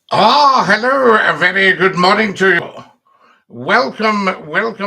Hello, a very good morning to you. Welcome,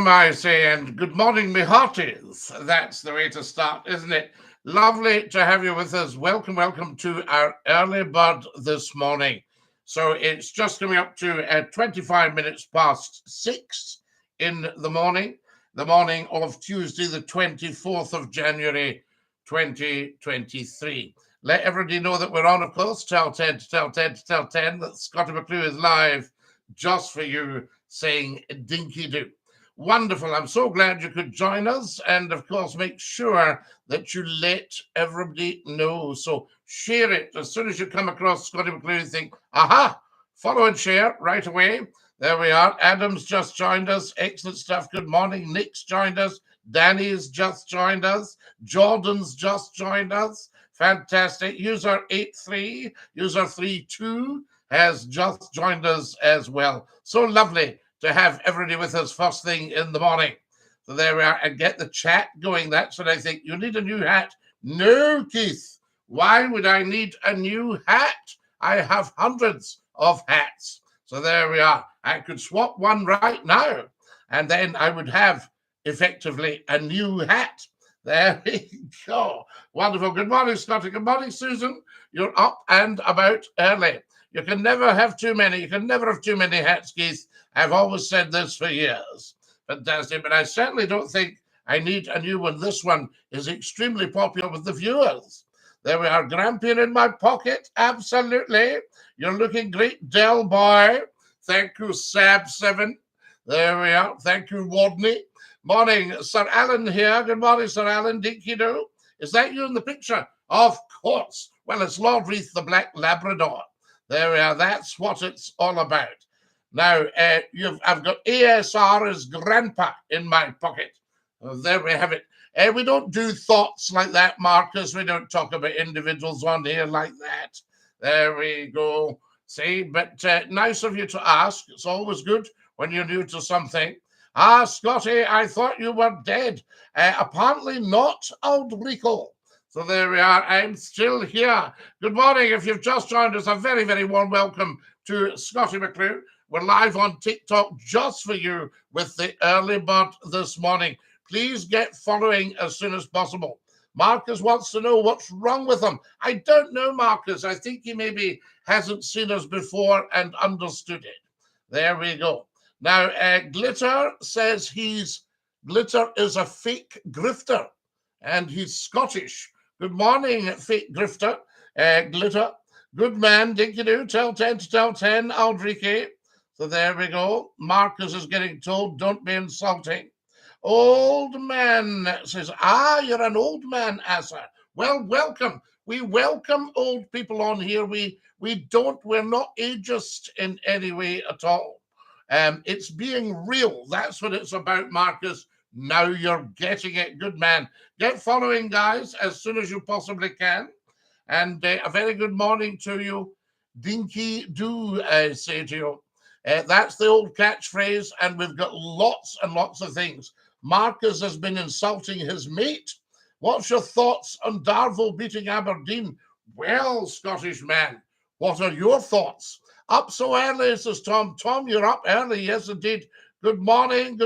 I say, and good morning, me hearties. That's the way to start, isn't it? Lovely to have you with us. Welcome to our early bird this morning. So it's just coming up to 25 minutes past 6 in the morning of Tuesday, the 24th of January, 2023. Let everybody know that we're on, of course. Tell 10 to tell 10 to tell 10 that Scottie McClue is live just for you, saying dinky-doo. Wonderful. I'm so glad you could join us. And of course, make sure that you let everybody know. So share it as soon as you come across Scottie McClue. Think, aha, follow and share right away. There we are. Adam's just joined us. Excellent stuff. Good morning. Nick's joined us. Danny's just joined us. Jordan's just joined us. Fantastic. User 83, user 32 has just joined us as well. So lovely to have everybody with us first thing in the morning. So there we are. And get the chat going. That's what I think. You need a new hat. No, Keith. Why would I need a new hat? I have hundreds of hats. So there we are. I could swap one right now, and then I would have effectively a new hat. There we go. Wonderful. Good morning, Scotty. Good morning, Susan. You're up and about early. You can never have too many. You can never have too many hats, Keith. I've always said this for years. Fantastic. But I certainly don't think I need a new one. This one is extremely popular with the viewers. There we are. Grampian in my pocket. Absolutely. You're looking great, Del Boy. Thank you, Sab7. There we are. Thank you, Wadney. Morning, Sir Alan here. Good morning, Sir Alan. Dinky-Doo. Is that you in the picture? Of course. Well, it's Lord Reith, the Black Labrador. There we are. That's what it's all about. Now, I've got ASR as grandpa in my pocket. There we have it. We don't do thoughts like that, Marcus. We don't talk about individuals on here like that. There we go. See, but nice of you to ask. It's always good when you're new to something. Scotty, I thought you were dead. Apparently not, old Rico. So there we are. I'm still here. Good morning. If you've just joined us, a very, very warm welcome to Scottie McClue. We're live on TikTok just for you with the early bird this morning. Please get following as soon as possible. Marcus wants to know what's wrong with him. I don't know, Marcus. I think he maybe hasn't seen us before and understood it. There we go. Now, Glitter says Glitter is a fake grifter and he's Scottish. Good morning, fake grifter. Glitter. Good man, Dinky-Doo. Tell 10 to tell 10, Aldrike. So there we go. Marcus is getting told, don't be insulting. Old man says, you're an old man, Asa. Well, welcome. We welcome old people on here. We're not ageist in any way at all. It's being real. That's what it's about, Marcus. Now you're getting it. Good man. Get following, guys, as soon as you possibly can. And a very good morning to you. Dinky-Doo, I say to you. That's the old catchphrase, and we've got lots and lots of things. Marcus has been insulting his mate. What's your thoughts on Darvel beating Aberdeen? Well, Scottish man, what are your thoughts? Up so early, says Tom. Tom, you're up early. Yes, indeed. Good morning,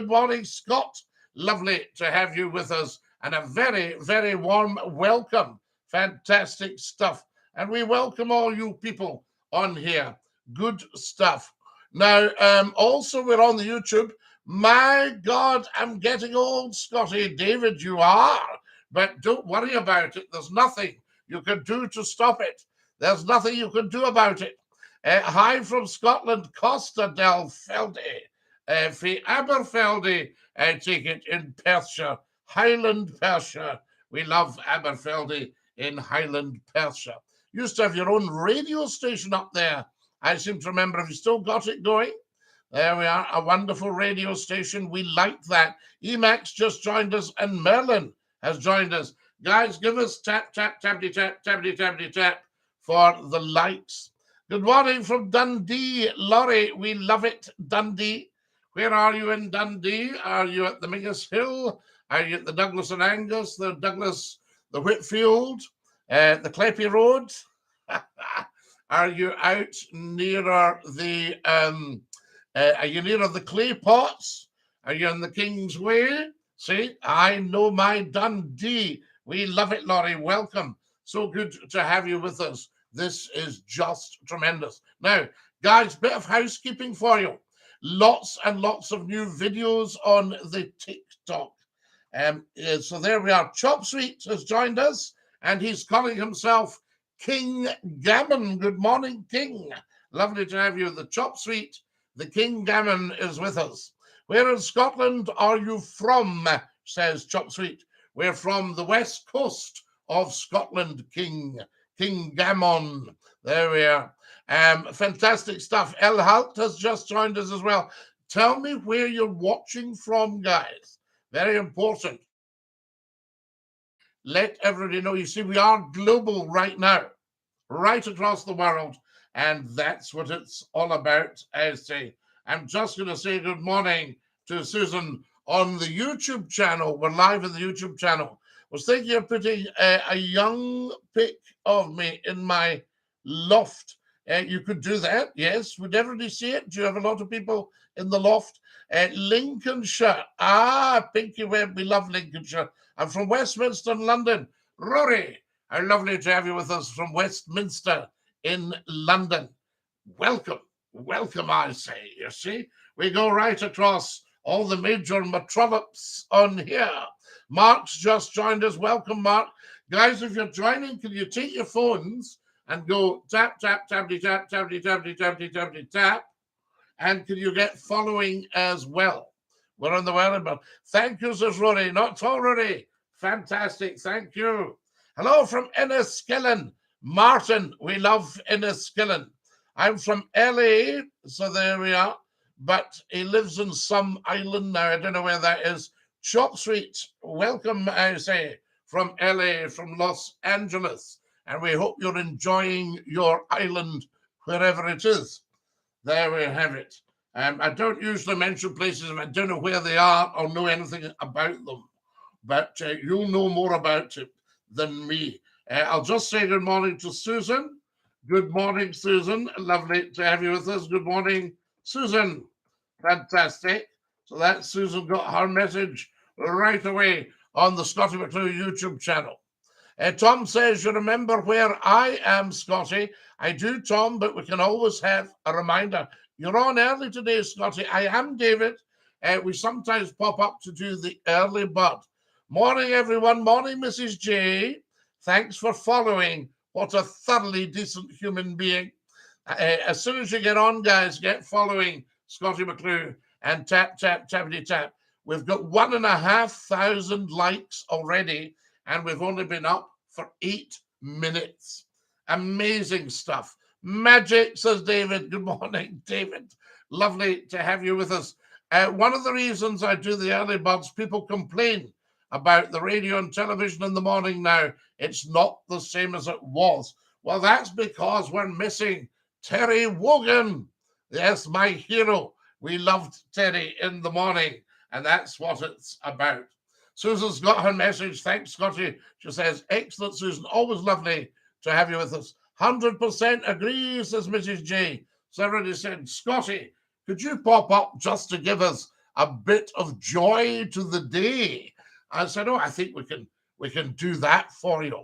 Scott. Lovely to have you with us, and a very, very warm welcome. Fantastic stuff. And we welcome all you people on here. Good stuff. Now, also, we're on the YouTube. My God, I'm getting old, Scotty. David, you are. But don't worry about it. There's nothing you can do to stop it. There's nothing you can do about it. Hi from Scotland, Costa del Felde. Fi Aberfeldy, I take it, in Perthshire, Highland Perthshire. We love Aberfeldy in Highland Perthshire. Used to have your own radio station up there. I seem to remember. Have you still got it going? There we are, a wonderful radio station. We like that. Emacs just joined us, and Merlin has joined us. Guys, give us tap, tap, tappity, tap, tappity, tappity, tap for the likes. Good morning from Dundee, Laurie. We love it, Dundee. Where are you in Dundee? Are you at the Mingus Hill? Are you at the Douglas and Angus, the Whitfield, the Cleppy Road? Are you out nearer the are you nearer the clay pots? Are you in the King's Way? See, I know my Dundee. We love it, Laurie. Welcome. So good to have you with us. This is just tremendous. Now, guys, bit of housekeeping for you. Lots and lots of new videos on the TikTok. So there we are. Chop Sweet has joined us, and he's calling himself King Gammon. Good morning, King. Lovely to have you. The Chop Sweet, the King Gammon is with us. Where in Scotland are you from? Says Chop Sweet. We're from the west coast of Scotland, King Gammon. There we are. Fantastic stuff. El Halt has just joined us as well. Tell me where you're watching from, guys. Very important. Let everybody know. You see, we are global right now, right across the world, and that's what it's all about, I say. I'm just going to say good morning to Susan on the YouTube channel. We're live on the YouTube channel. I was thinking of putting a young pic of me in my loft. You could do that, yes. Would everybody see it? Do you have a lot of people in the loft? Lincolnshire. Pinky Webb, we love Lincolnshire. I'm from Westminster, London. Rory, how lovely to have you with us from Westminster in London. Welcome, welcome, I say. You see, we go right across all the major metropolis on here. Mark's just joined us. Welcome, Mark. Guys, if you're joining, can you take your phones and go tap, tap, tappity, tap, tappity, tappity, tappity, tappity, tap? And can you get following as well? We're on the webinar. Thank you, says Rory. Not all, Rory. Fantastic. Thank you. Hello from Enniskillen. Martin, we love Enniskillen. I'm from LA, so there we are. But he lives in some island now. I don't know where that is. Chop Sweet, welcome, I say, from LA, from Los Angeles. And we hope you're enjoying your island wherever it is. There we have it. I don't usually mention places if I don't know where they are or know anything about them. But you'll know more about it than me. I'll just say good morning to Susan. Good morning, Susan. Lovely to have you with us. Good morning, Susan. Fantastic. So that Susan got her message right away on the Scottie McClue YouTube channel. Tom says, you remember where I am, Scottie? I do, Tom, but we can always have a reminder. You're on early today, Scottie. I am, David. We sometimes pop up to do the early bird. Morning, everyone. Morning, Mrs. J. Thanks for following. What a thoroughly decent human being. As soon as you get on, guys, get following Scottie McClue and tap, tap, tappity, tap. We've got 1,500 likes already, and we've only been up for 8 minutes. Amazing stuff. Magic, says David. Good morning, David. Lovely to have you with us. One of the reasons I do the early birds, people complain about the radio and television in the morning now. It's not the same as it was. Well, that's because we're missing Terry Wogan. Yes, my hero. We loved Terry in the morning, and that's what it's about. Susan's got her message. Thanks, Scottie. She says, excellent, Susan. Always lovely to have you with us. 100% agree, says Mrs. J. Somebody said, Scottie, could you pop up just to give us a bit of joy to the day? I said, oh, I think we can do that for you.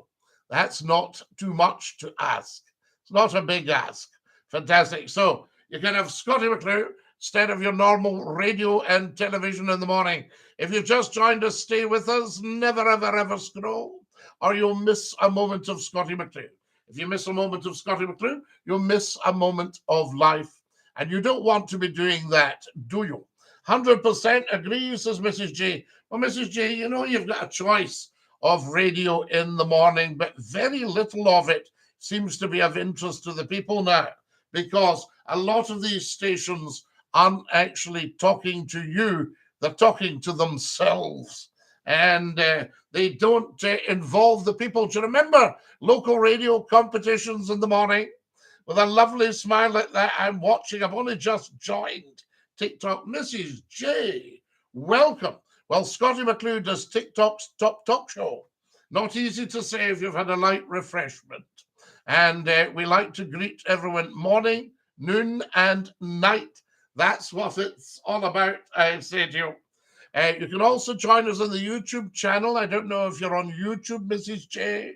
That's not too much to ask. It's not a big ask. Fantastic. So you can have Scottie McClue instead of your normal radio and television in the morning. If you've just joined us, stay with us. Never, ever, ever scroll, or you'll miss a moment of Scottie McClue. If you miss a moment of Scottie McClue, you'll miss a moment of life. And you don't want to be doing that, do you? 100% agree, says Mrs. J. Well, Mrs. J, you know, you've got a choice of radio in the morning, but very little of it seems to be of interest to the people now, because a lot of these stations aren't actually talking to you. They're talking to themselves. And they don't involve the people. Do you remember local radio competitions in the morning? With a lovely smile like that, I'm watching. I've only just joined TikTok. Mrs. J, welcome. Well, Scottie McClue does TikTok's top talk show. Not easy to say if you've had a light refreshment. And we like to greet everyone morning, noon, and night. That's what it's all about, I say to you. You can also join us on the YouTube channel. I don't know if you're on YouTube, Mrs. J,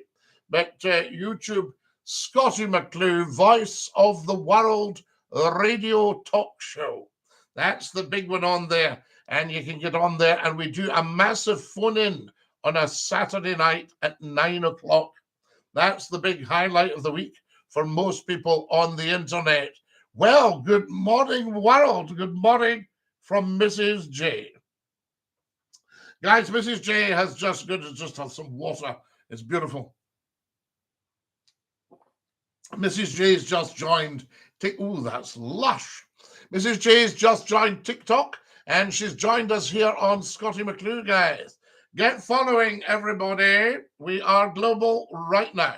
but YouTube, Scottie McClue, Voice of the World Radio Talk Show. That's the big one on there. And you can get on there, and we do a massive phone-in on a Saturday night at 9 o'clock. That's the big highlight of the week for most people on the internet. Well, good morning, world. Good morning from Mrs. J. Guys, Mrs. J has just got to just have some water. It's beautiful. Mrs. J's just joined. Ooh, that's lush. Mrs. J's just joined TikTok, and she's joined us here on Scottie McClue, guys. Get following, everybody. We are global right now.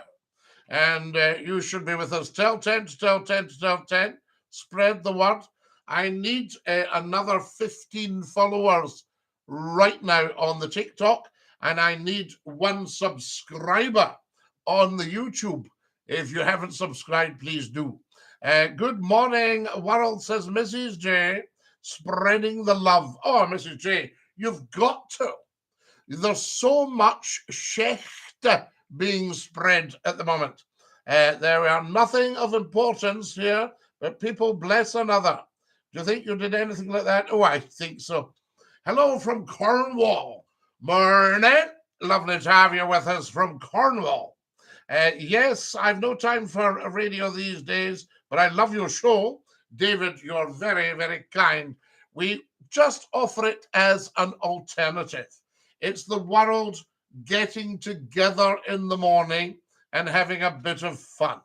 And you should be with us. Tell 10 to tell 10 to tell 10. Spread the word. I need another 15 followers right now on the TikTok, and I need 1 subscriber on the YouTube. If you haven't subscribed, please do. Good morning, world, says Mrs. J, spreading the love. Oh, Mrs. J, you've got to. There's so much shecht being spread at the moment. There are nothing of importance here, but people bless another. Do you think you did anything like that? Oh, I think so. Hello from Cornwall. Morning. Lovely to have you with us from Cornwall. Yes, I've no time for radio these days, but I love your show. David, you're very, very kind. We just offer it as an alternative. It's the world getting together in the morning and having a bit of fun.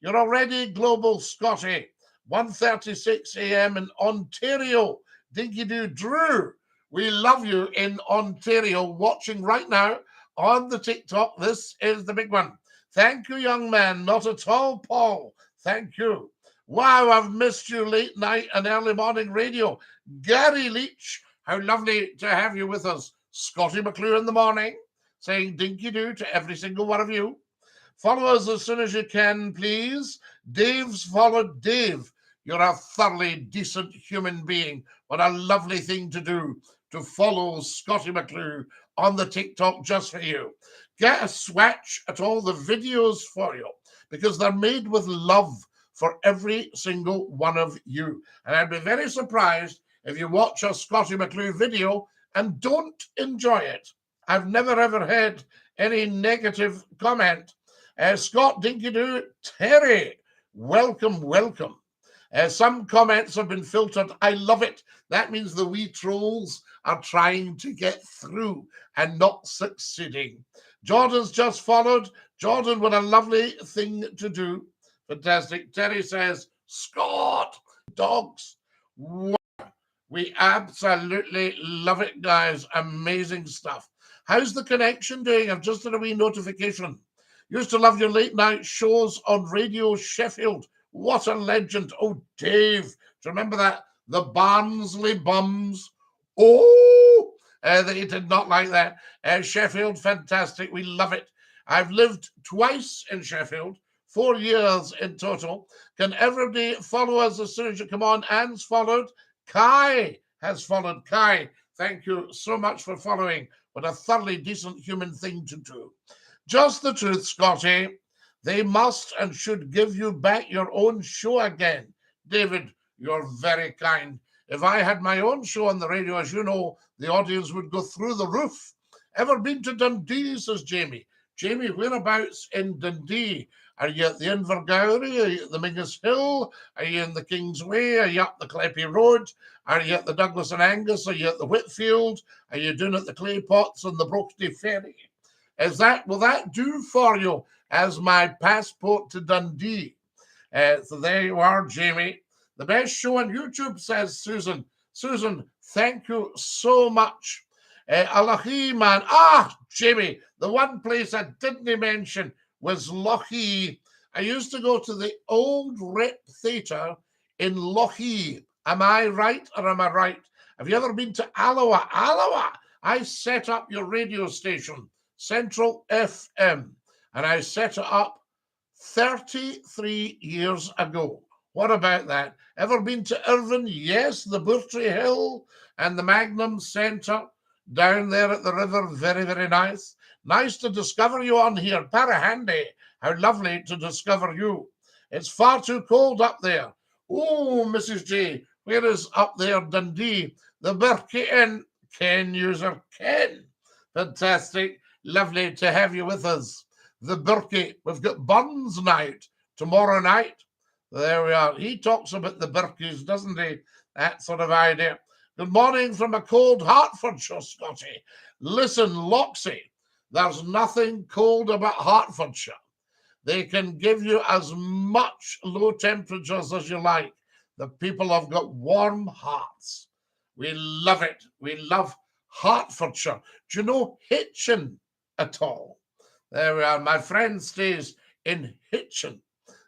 You're already global, Scottie. 1:36 a.m. in Ontario. DINKY-DOO Drew. We love you in Ontario, watching right now on the TikTok. This is the big one. Thank you, young man. Not at all, Paul. Thank you. Wow, I've missed you late night and early morning radio. Gary Leach, how lovely to have you with us. Scottie McClue in the morning, saying DINKY-DOO to every single one of you. Follow us as soon as you can, please. Dave's followed Dave. You're a thoroughly decent human being. What a lovely thing to do, to follow Scottie McClue on the TikTok just for you. Get a swatch at all the videos for you, because they're made with love for every single one of you. And I'd be very surprised if you watch a Scottie McClue video and don't enjoy it. I've never ever had any negative comment. Scott, DINKY-DOO, Terry, welcome, welcome. Some comments have been filtered. I love it. That means the wee trolls are trying to get through and not succeeding. Jordan's just followed. Jordan, what a lovely thing to do. Fantastic. Terry says, Scott, dogs. Wow. We absolutely love it, guys. Amazing stuff. How's the connection doing? I've just had a wee notification. Used to love your late night shows on Radio Sheffield. What a legend. Oh, Dave. Do you remember that? The Barnsley Bums. Oh, they did not like that. Sheffield, fantastic. We love it. I've lived twice in Sheffield, 4 years in total. Can everybody follow us as soon as you come on? Anne's followed. Kai has followed. Kai, thank you so much for following. What a thoroughly decent human thing to do. Just the truth, Scottie. They must and should give you back your own show again. David, you're very kind. If I had my own show on the radio, as you know, the audience would go through the roof. Ever been to Dundee, says Jamie. Jamie, whereabouts in Dundee? Are you at the Invergowrie? Are you at the Mingus Hill? Are you in the Kingsway? Are you up the Cleppy Road? Are you at the Douglas and Angus? Are you at the Whitfield? Are you doing at the Clay Pots and the Brooksby Ferry? Will that do for you as my passport to Dundee? So there you are, Jamie. The best show on YouTube, says Susan. Susan, thank you so much. Lochee, man. Jamie, the one place I didn't mention was Lochee. I used to go to the old Rep Theatre in Lochee. Am I right or am I right? Have you ever been to Alloa? Alloa! I set up your radio station, Central FM, and I set it up 33 years ago. What about that? Ever been to Irvine? Yes, the Buttery Hill and the Magnum Centre down there at the river. Very, very nice. Nice to discover you on here. Parahandy. How lovely to discover you. It's far too cold up there. Oh, Mrs. J, where is up there Dundee? The Birkie Inn. Ken user Ken. Fantastic. Lovely to have you with us. The Birkie. We've got Burns night tomorrow night. There we are. He talks about the Birkies, doesn't he? That sort of idea. Good morning from a cold Hertfordshire, Scotty. Listen, Loxy, there's nothing cold about Hertfordshire. They can give you as much low temperatures as you like. The people have got warm hearts. We love it. We love Hertfordshire. Do you know Hitchin at all? There we are. My friend stays in Hitchin.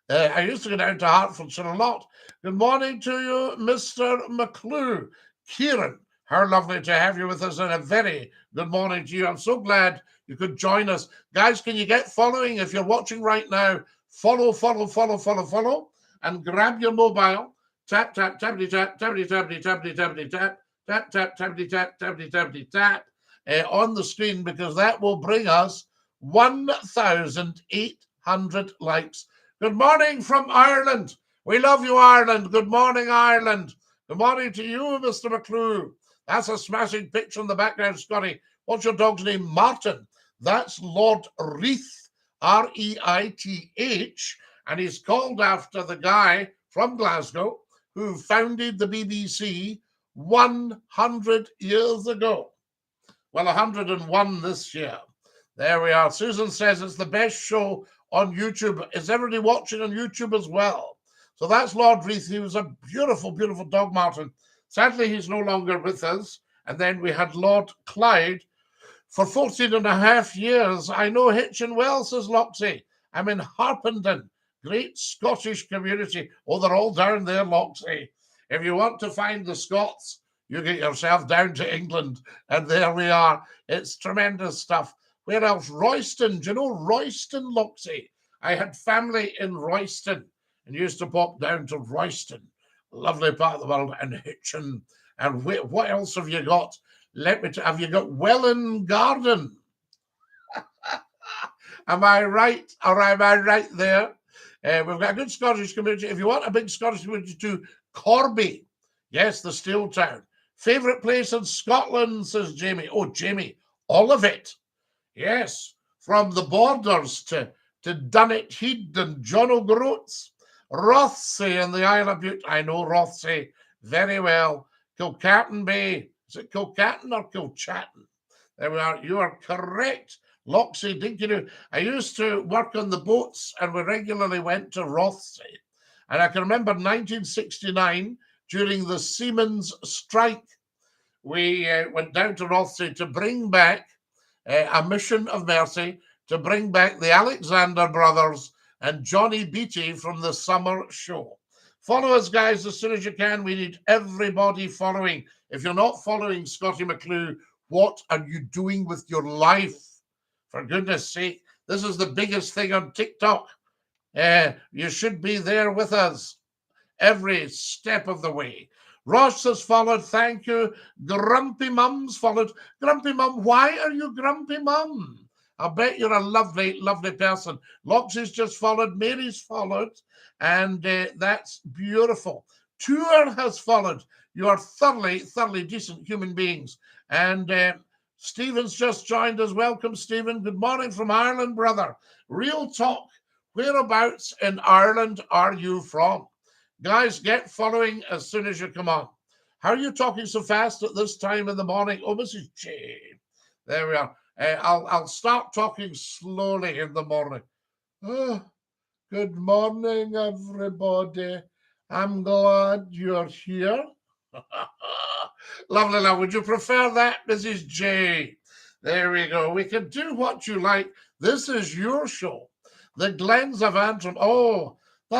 I used to go down to Hertfordshire a lot. Good morning to you, Mr. McCLUE. Kieran, how lovely to have you with us, and a very good morning to you. I'm so glad you could join us. Guys, can you get following? If you're watching right now, follow, and grab your mobile. Tap, tap, tappity, tap, tappity, tappity, tappity, tappity, tap, tap, tap, tappity, tap, tappity, tappity, tap on the screen, because that will bring us 1,800 likes. Good morning from Ireland. We love you, Ireland. Good morning, Ireland. Good morning to you, Mr. McClue. That's a smashing picture in the background, Scotty. What's your dog's name? Martin. That's Lord Reith, R-E-I-T-H, and he's called after the guy from Glasgow who founded the BBC 100 years ago. Well, 101 this year. There we are. Susan says it's the best show on YouTube. Is everybody watching on YouTube as well? So that's Lord Reith. He was a beautiful, beautiful dog, Martin. Sadly, he's no longer with us. And then we had Lord Clyde for 14 and a half years. I know Hitchin well, says Loxy. I'm in Harpenden, great Scottish community. Oh, they're all down there, Loxy. If you want to find the Scots, you get yourself down to England. And there we are. It's tremendous stuff. Where else? Royston. Do you know Royston, Loxy? I had family in Royston and used to pop down to Royston. Lovely part of the world. And Hitchin. And what else have you got? Have you got Welland Garden? Am I right? Or am I right there? We've got a good Scottish community. If you want a big Scottish community too, Corby. Yes, the steel town. Favourite place in Scotland, says Jamie. Oh, Jamie, all of it. Yes, from the borders to Dunnet Head and John O'Groats, Rothsay and the Isle of Bute. I know Rothsay very well. Kilcatton Bay. Is it Kilcatton or Kilchatton? There we are. You are correct. Loxy, DINKY-DOO. I used to work on the boats and we regularly went to Rothsay. And I can remember 1969, during the Seamen's strike, we went down to Rothsay to bring back a mission of mercy, to bring back the Alexander brothers and Johnny Beattie from the summer show. Follow us, guys, as soon as you can. We need everybody following. If you're not following Scottie McClue, what are you doing with your life? For goodness sake, this is the biggest thing on TikTok. You should be there with us every step of the way. Ross has followed. Thank you. Grumpy Mum's followed. Grumpy Mum, why are you Grumpy Mum? I bet you're a lovely, lovely person. Loxy's just followed. Mary's followed. And that's beautiful. Tour has followed. You are thoroughly, thoroughly decent human beings. And Stephen's just joined us. Welcome, Stephen. Good morning from Ireland, brother. Real talk. Whereabouts in Ireland are you from? Guys, get following as soon as you come on. How are you talking so fast at this time in the morning? Oh, Mrs. J. There we are. I'll start talking slowly in the morning. Oh, good morning, everybody. I'm glad you're here. Lovely, love. Would you prefer that, Mrs. J? There we go. We can do what you like. This is your show. The Glens of Antrim. Oh, the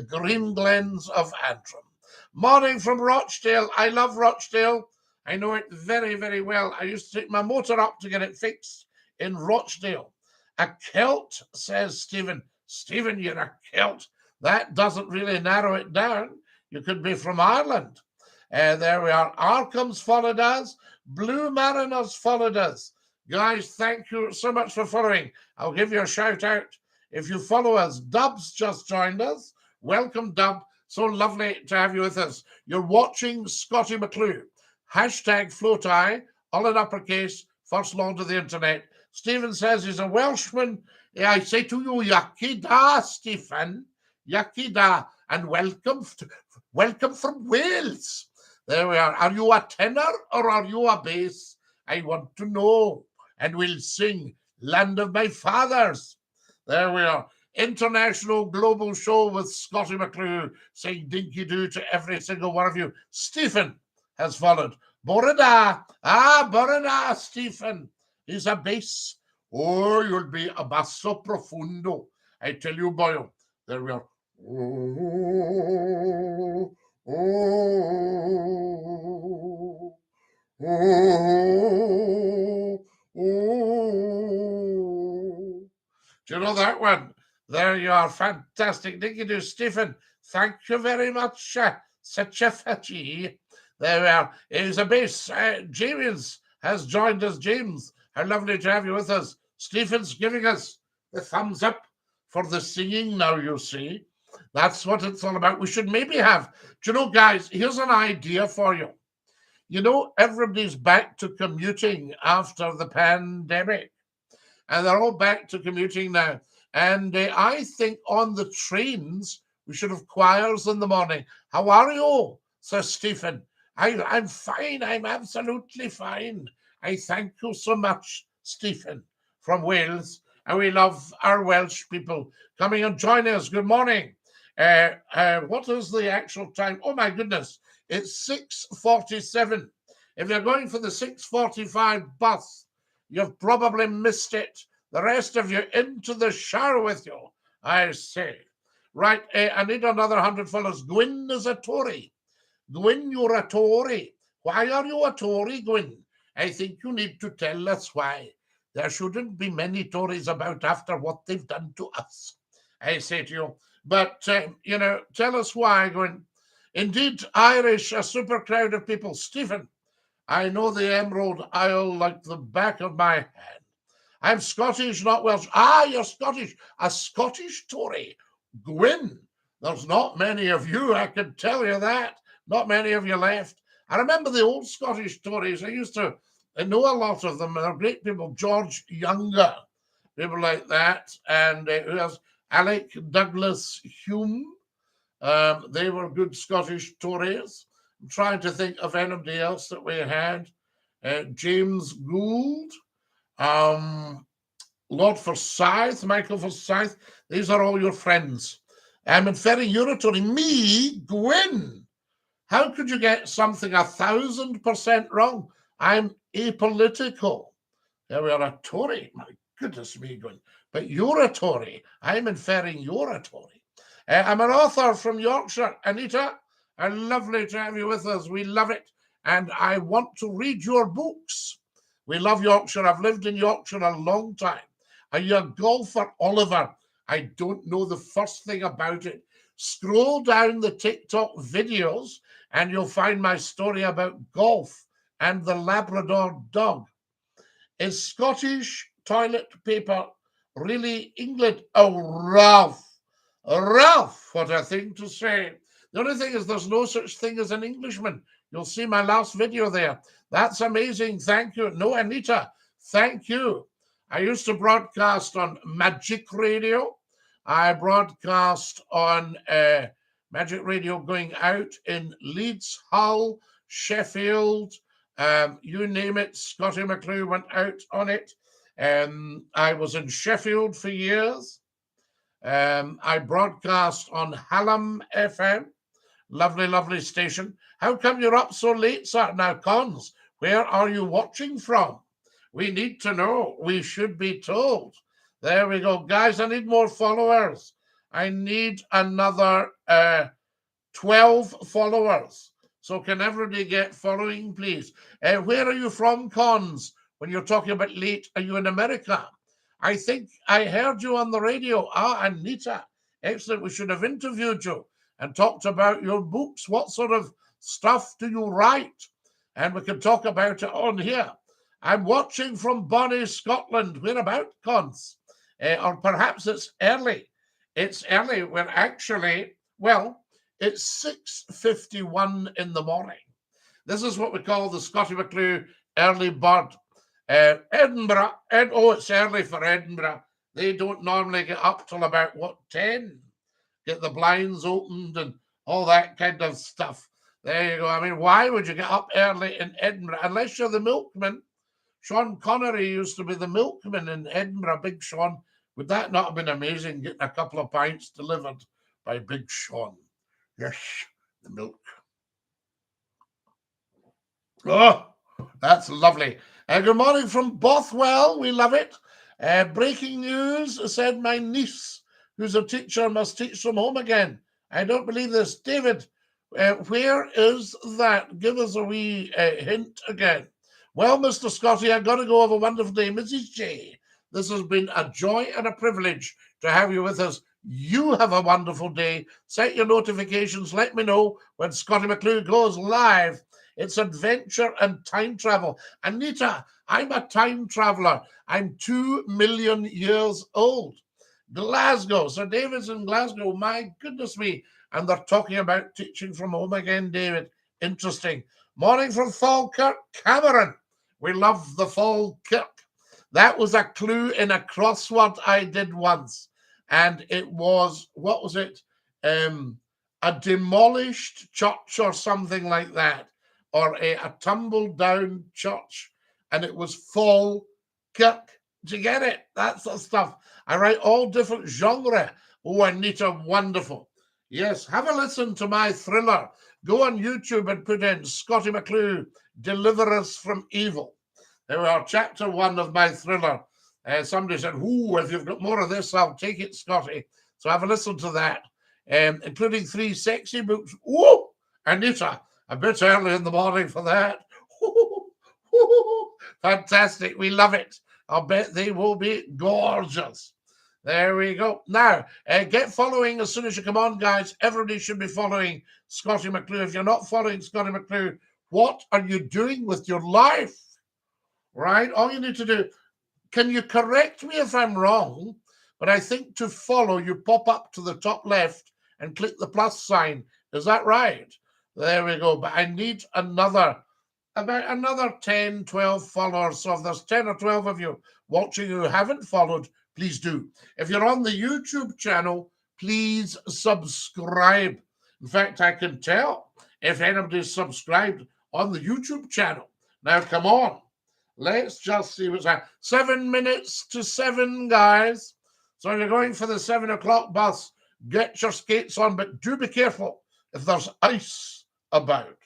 Green Glens of Antrim. Morning from Rochdale. I love Rochdale. I know it very, very well. I used to take my motor up to get it fixed in Rochdale. A Celt, says Stephen. Stephen, you're a Celt. That doesn't really narrow it down. You could be from Ireland. There we are. Arkham's followed us. Blue Mariners followed us. Guys, thank you so much for following. I'll give you a shout out if you follow us. Dub's just joined us. Welcome, Dub. So lovely to have you with us. You're watching Scottie McClue. Hashtag FloatEye, all in uppercase, first lord of the internet. Stephen says he's a Welshman. I say to you, Yaki da, Stephen. Yaki da, and welcome from Wales. There we are. Are you a tenor or are you a bass? I want to know. And we'll sing Land of My Fathers. There we are. International global show with Scottie McClue saying dinky-doo to every single one of you. Stephen has followed. Borada. Borada, Stephen. He's a bass. Oh, you'll be a basso profundo. I tell you, boy. There we are. Oh, oh, oh, oh. Do you know that one? There you are. Fantastic. Dinky-doo, Stephen. Thank you very much. Such a fetchy. There we are. He's a bass. James has joined us. James, how lovely to have you with us. Stephen's giving us the thumbs up for the singing now, you see. That's what it's all about. We should maybe have, do you know, guys, here's an idea for you. You know, everybody's back to commuting after the pandemic. And they're all back to commuting now. And I think on the trains, we should have choirs in the morning. How are you, Sir Stephen? I'm fine. I'm absolutely fine. I thank you so much, Stephen, from Wales. And we love our Welsh people coming and joining us. Good morning. What is the actual time? Oh, my goodness. It's 6:47. If you're going for the 6:45 bus, you've probably missed it. The rest of you into the shower with you, I say. Right, I need another 100 fellows. Gwyn is a Tory. Gwyn, you're a Tory. Why are you a Tory, Gwyn? I think you need to tell us why. There shouldn't be many Tories about after what they've done to us, I say to you. But, you know, tell us why, Gwyn. Indeed, Irish, a super crowd of people. Stephen, I know the Emerald Isle like the back of my hand. I'm Scottish, not Welsh. You're Scottish. A Scottish Tory. Gwyn. There's not many of you, I can tell you that. Not many of you left. I remember the old Scottish Tories. I used to know a lot of them. They're great people. George Younger, people like that. And who else? Alec Douglas Hume. They were good Scottish Tories. I'm trying to think of anybody else that we had. James Gould. Lord Forsyth, Michael Forsyth, these are all your friends. I'm inferring you're a Tory. Me, Gwyn. How could you get something 1,000% wrong? I'm apolitical. There we are, a Tory. My goodness me, Gwyn. But you're a Tory. I'm inferring you're a Tory. I'm an author from Yorkshire. Anita, lovely to have you with us. We love it. And I want to read your books. We love Yorkshire. I've lived in Yorkshire a long time. Are you a golfer, Oliver? I don't know the first thing about it. Scroll down the TikTok videos and you'll find my story about golf and the Labrador dog. Is Scottish toilet paper really England? Oh, Ralph. Ralph, what a thing to say. The only thing is there's no such thing as an Englishman. You'll see my last video there. That's amazing. Thank you. No, Anita, thank you. I used to broadcast on Magic Radio. I broadcast on Magic Radio going out in Leeds, Hull, Sheffield, you name it. Scottie McClue went out on it. I was in Sheffield for years. I broadcast on Hallam FM. Lovely, lovely station. How come you're up so late, sir? Now, Cons, where are you watching from? We need to know. We should be told. There we go. Guys, I need more followers. I need another 12 followers. So can everybody get following, please? Where are you from, Cons? When you're talking about late, are you in America? I think I heard you on the radio. Ah, Anita. Excellent. We should have interviewed you and talked about your books. What sort of stuff do you write? And we can talk about it on here. I'm watching from Bonnie, Scotland. Where about, Cons? Or perhaps it's early. It's early. We're actually, well, it's 6:51 in the morning. This is what we call the Scottie McClue early bird. Edinburgh, it's early for Edinburgh. They don't normally get up till about, 10? Get the blinds opened and all that kind of stuff. There you go. I mean, why would you get up early in Edinburgh? Unless you're the milkman. Sean Connery used to be the milkman in Edinburgh, Big Sean. Would that not have been amazing, getting a couple of pints delivered by Big Sean? Yes, the milk. Oh, that's lovely. Good morning from Bothwell. We love it. Breaking news, said my niece, who's a teacher, must teach from home again. I don't believe this. David, where is that? Give us a wee hint again. Well, Mr. Scottie, I've got to go. Have a wonderful day. Mrs. J, this has been a joy and a privilege to have you with us. You have a wonderful day. Set your notifications. Let me know when Scottie McClue goes live. It's adventure and time travel. Anita, I'm a time traveler. I'm 2 million years old. Glasgow. Sir David's in Glasgow. My goodness me. And they're talking about teaching from home again, David. Interesting. Morning from Falkirk, Cameron. We love the Falkirk. That was a clue in a crossword I did once. And it was, what was it? A demolished church or something like that. Or a tumbled down church. And it was Falkirk. Do you get it? That's the stuff. I write all different genre. Oh, Anita, wonderful. Yes, have a listen to my thriller. Go on YouTube and put in Scottie McClue, Deliver Us from Evil. There we are, chapter 1 of my thriller. Somebody said, ooh, if you've got more of this, I'll take it, Scottie. So have a listen to that, including 3 sexy books. Ooh, Anita, a bit early in the morning for that. Fantastic, we love it. I'll bet they will be gorgeous. There we go. Now, get following as soon as you come on, guys. Everybody should be following Scottie McClue. If you're not following Scottie McClue, what are you doing with your life? Right? All you need to do, can you correct me if I'm wrong? But I think to follow, you pop up to the top left and click the plus sign. Is that right? There we go. But I need about another 10, 12 followers. So if there's 10 or 12 of you watching who haven't followed, please do. If you're on the YouTube channel, please subscribe. In fact, I can tell if anybody's subscribed on the YouTube channel. Now, come on. Let's just see what's happening. 7 minutes to 7, guys. So if you're going for the 7 o'clock bus, get your skates on, but do be careful if there's ice about.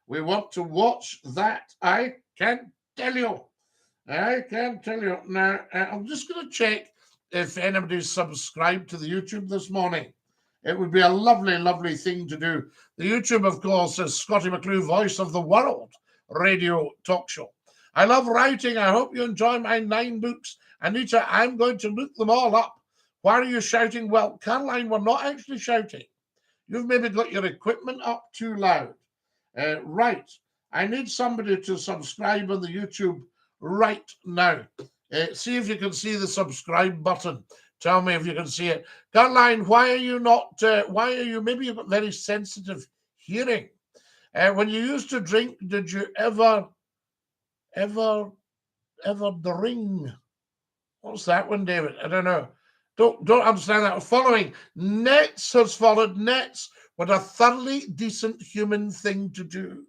We want to watch that. I can tell you. I can tell you. Now, I'm just going to check if anybody's subscribed to the YouTube this morning. It would be a lovely, lovely thing to do. The YouTube, of course, is Scottie McClue, Voice of the World radio talk show. I love writing. I hope you enjoy my 9 books. Anita, I'm going to look them all up. Why are you shouting? Well, Caroline, we're not actually shouting. You've maybe got your equipment up too loud. Right. I need somebody to subscribe on the YouTube right now. See if you can see the subscribe button. Tell me if you can see it. Caroline, why are you not, maybe you've got very sensitive hearing. When you used to drink, did you ever drink? What's that one, David? I don't know. Don't understand that. Following. Nets has followed. Nets. What a thoroughly decent human thing to do.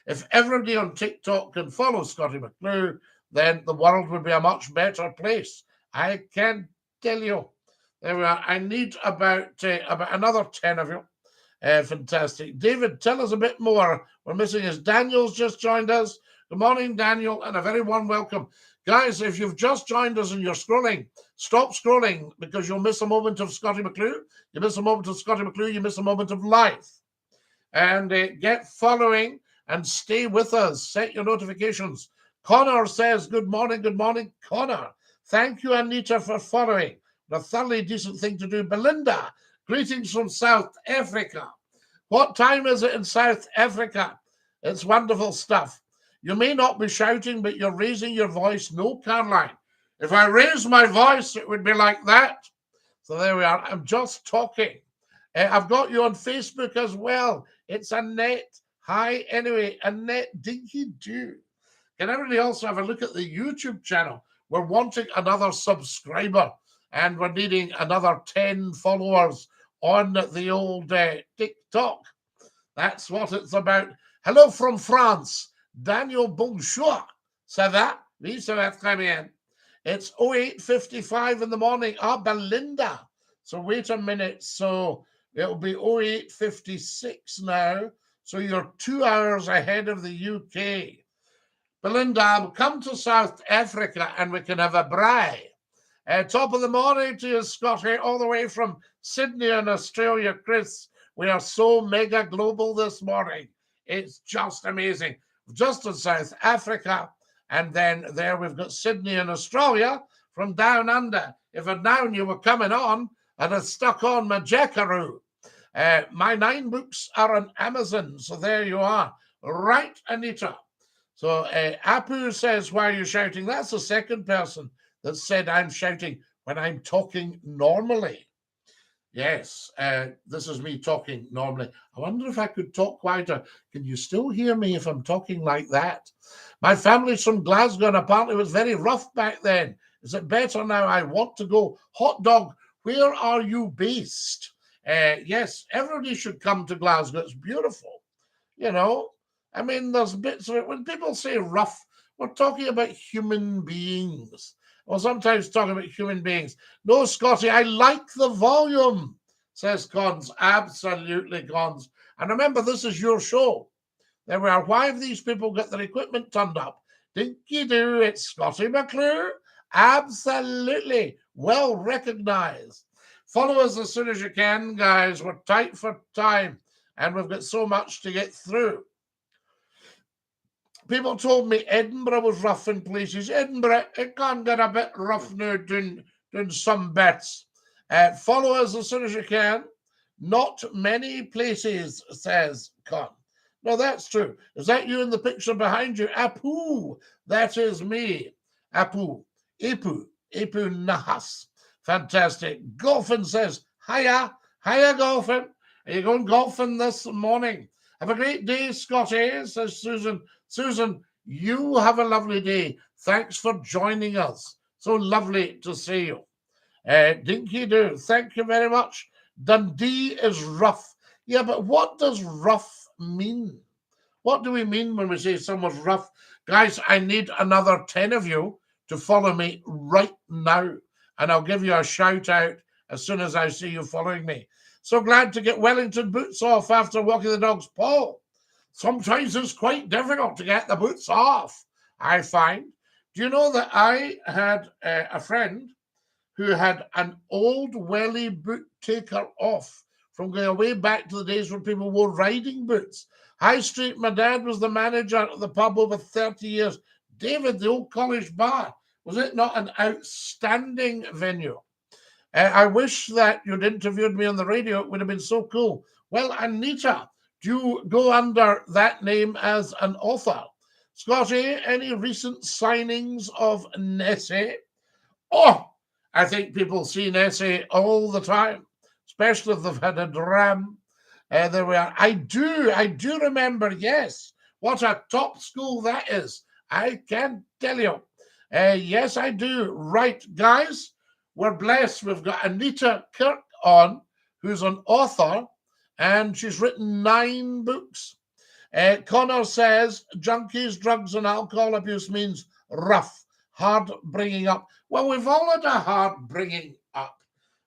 If everybody on TikTok can follow Scottie McClue, then the world would be a much better place. I can tell you. There we are. I need about another 10 of you. Fantastic. David, tell us a bit more. We're missing is Daniel's just joined us. Good morning, Daniel, and a very warm welcome. Guys, if you've just joined us and you're scrolling, stop scrolling because you'll miss a moment of Scottie McClue. You miss a moment of Scottie McClue, you miss a moment of life. and get following and stay with us. Set your notifications. Connor says, good morning, Connor. Thank you, Anita, for following. A thoroughly decent thing to do. Belinda, greetings from South Africa. What time is it in South Africa? It's wonderful stuff. You may not be shouting, but you're raising your voice. No, Caroline. If I raise my voice, it would be like that. So there we are. I'm just talking. I've got you on Facebook as well. It's Annette. Hi, anyway, Annette Dinky-Doo. Can everybody also have a look at the YouTube channel? We're wanting another subscriber, and we're needing another 10 followers on the old TikTok. That's what it's about. Hello from France. Daniel, bonjour. Ça va? Oui, ça va très bien. It's 08:55 in the morning. Belinda. So wait a minute. So it'll be 08:56 now. So you're 2 hours ahead of the UK. Belinda, come to South Africa and we can have a braai. Top of the morning to you, Scotty, all the way from Sydney in Australia, Chris. We are so mega global this morning. It's just amazing. Just in South Africa, and then there we've got Sydney in Australia from down under. If I'd known you were coming on, I'd have stuck on my jackaroo. My 9 books are on Amazon, so there you are. Right, Anita. So Apu says, why are you shouting? That's the second person that said I'm shouting when I'm talking normally. Yes, this is me talking normally. I wonder if I could talk quieter. Can you still hear me if I'm talking like that? My family's from Glasgow, and apparently it was very rough back then. Is it better now? I want to go. Hot dog, where are you based? Yes, everybody should come to Glasgow. It's beautiful. You know, I mean, there's bits of it. When people say rough, we're talking about human beings. Or sometimes talking about human beings. No, Scotty, I like the volume, says Cons. Absolutely, Cons. And remember, this is your show. There we are. Why have these people got their equipment turned up? Dinky-Doo, it's Scotty McCLUE. Absolutely. Well recognized. Follow us as soon as you can, guys. We're tight for time, and we've got so much to get through. People told me Edinburgh was rough in places. Edinburgh, it can get a bit rough now doing some bits. Follow us as soon as you can. Not many places, says Con. No, that's true. Is that you in the picture behind you? Apu, that is me. Apu, Epu Nahas. Fantastic. Golfin says, hiya, Golfin. Are you going golfing this morning? Have a great day, Scotty, says Susan. Susan, you have a lovely day. Thanks for joining us. So lovely to see you. Dinky-Doo, thank you very much. Dundee is rough. Yeah, but what does rough mean? What do we mean when we say someone's rough? Guys, I need another 10 of you to follow me right now, and I'll give you a shout out as soon as I see you following me. So glad to get Wellington boots off after walking the dog's paw. Sometimes it's quite difficult to get the boots off, I find. Do you know that I had a friend who had an old welly boot taker off from going way back to the days when people wore riding boots. High Street, my dad was the manager of the pub over 30 years. David, the old college bar, was it not an outstanding venue? I wish that you'd interviewed me on the radio. It would have been so cool. Well, Anita, do you go under that name as an author? Scotty, any recent signings of Nessie? Oh, I think people see Nessie all the time, especially if they've had a dram. There we are. I do remember, yes. What a top school that is. I can tell you. Yes, I do. Right, guys, we're blessed. We've got Anita Kirk on, who's an author, and she's written 9 books. Connor says, junkies, drugs, and alcohol abuse means rough, hard bringing up. Well, we've all had a hard bringing up,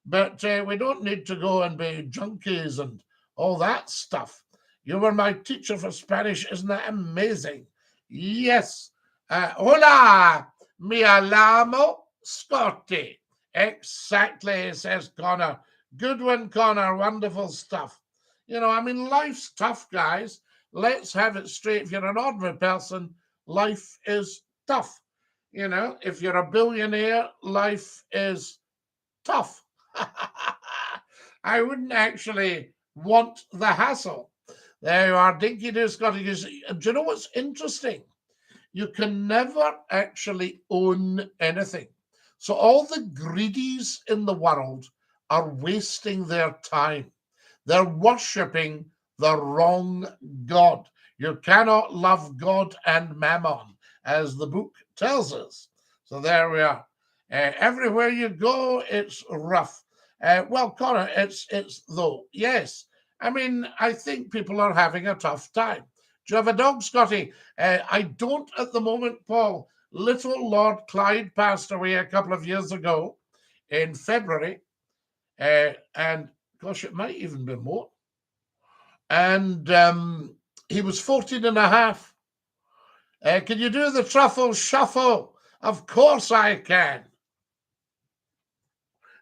but we don't need to go and be junkies and all that stuff. You were my teacher for Spanish. Isn't that amazing? Yes. Hola, mi alamo Scotty. Exactly, says Connor. Good one, Connor. Wonderful stuff. You know, I mean, life's tough, guys. Let's have it straight. If you're an ordinary person, life is tough. You know, if you're a billionaire, life is tough. I wouldn't actually want the hassle. There you are, Dinky-Doo, Scotty. Do you know what's interesting? You can never actually own anything. So all the greedies in the world are wasting their time. They're worshipping the wrong God. You cannot love God and mammon, as the book tells us. So there we are. Everywhere you go, it's rough. Well, Connor, it's though. Yes. I mean, I think people are having a tough time. Do you have a dog, Scotty? I don't at the moment, Paul. Little Lord Clyde passed away a couple of years ago in February. And gosh, it might even be more. And he was 14 and a half. Can you do the truffle shuffle? Of course I can.